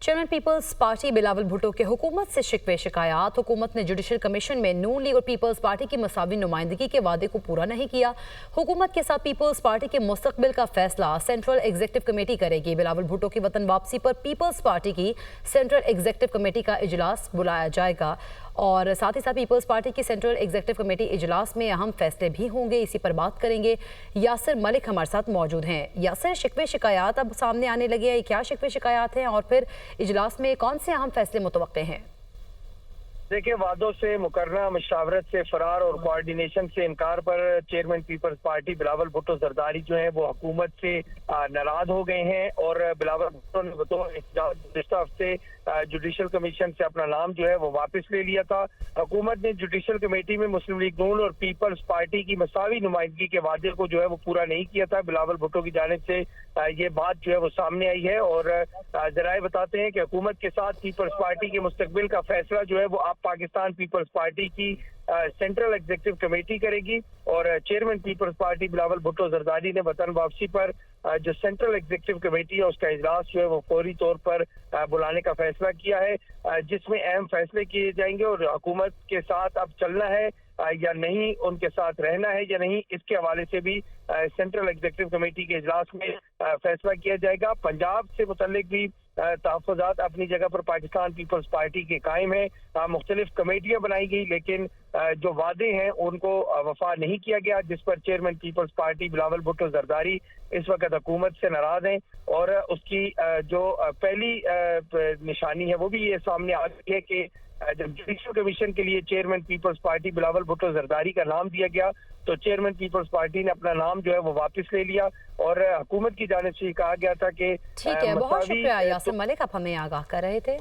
Chairman Peoples Party Bilawal Bhutto के हुकूमत से शिकवे शिकायत। हुकूमत ने जुडिशल कमीशन में नून लीग और पीपल्स पार्टी की मसावी नुमाइंदगी के वादे को पूरा नहीं किया। हुकूमत के साथ पीपल्स पार्टी के मुस्तकबिल का फैसला सेंट्रल एग्जीक्यूटिव कमेटी करेगी। बिलावल भुट्टो की वतन वापसी पर पीपल्स पार्टी की सेंट्रल एग्जीक्यूटिव कमेटी का इजलास बुलाया जाएगा और साथ ही साथ पीपल्स पार्टी की सेंट्रल एग्जीक्यूटिव कमेटी इजलास में अहम फैसले भी होंगे। इसी पर बात करेंगे। यासिर मलिक हमारे साथ मौजूद हैं। यासिर, शिकवे शिकायत अब सामने आने लगे हैं, क्या शिकवे शिकायत हैं और फिर इजलास में कौन से अहम फैसले मुतवक्के हैं? देखिए, वादों से मुकर्रना, मशावरत से फरार और कोऑर्डिनेशन से इनकार पर चेयरमैन पीपल्स पार्टी बिलावल भुट्टो जरदारी जो है वो हुकूमत से नाराज हो गए हैं और बिलावल भुट्टो ने बतौर गुज़िश्ता हफ्ते जुडिशल कमीशन से अपना नाम जो है वो वापस ले लिया था। हुकूमत ने जुडिशल कमेटी में मुस्लिम लीग नून और पीपल्स पार्टी की मसावी नुमाइंदगी के वादे को जो है वो पूरा नहीं किया था। बिलावल भुट्टो की जानिब से ये बात जो है वो सामने आई है और जराए बताते हैं कि हुकूमत के साथ पीपल्स पार्टी के मुस्तकबिल का फैसला जो है वो आप पाकिस्तान पीपल्स पार्टी की सेंट्रल एग्जीक्यूटिव कमेटी करेगी और चेयरमैन पीपल्स पार्टी बिलावल भुट्टो जरदारी ने वतन वापसी पर जो सेंट्रल एग्जीक्यूटिव कमेटी है उसका इजलास जो है वो फौरी तौर पर बुलाने का फैसला किया है, जिसमें अहम फैसले किए जाएंगे और हुकूमत के साथ अब चलना है या नहीं, उनके साथ रहना है या नहीं, इसके हवाले से भी सेंट्रल एग्जीक्यूटिव कमेटी के इजलास में फैसला किया जाएगा। पंजाब से मुतल्लिक भी तहफ़्फ़ुज़ात अपनी जगह पर पाकिस्तान पीपल्स पार्टी के कायम है। मुख्तलिफ कमेटियां बनाई गई लेकिन जो वादे हैं उनको वफा नहीं किया गया, जिस पर चेयरमैन पीपल्स पार्टी बिलावल भुट्टो जरदारी इस वक्त हुकूमत से नाराज हैं और उसकी जो पहली निशानी है वो भी ये सामने आ गई है कि जब जुडिशल कमीशन के लिए चेयरमैन पीपल्स पार्टी बिलावल भुट्टो जरदारी का नाम दिया गया तो चेयरमैन पीपल्स पार्टी ने अपना नाम जो है वो वापस ले लिया और हुकूमत की जानिब से कहा गया था कि ठीक है, बहुत शुक्रिया यासिर मलिक, आप हमें आगाह कर रहे थे।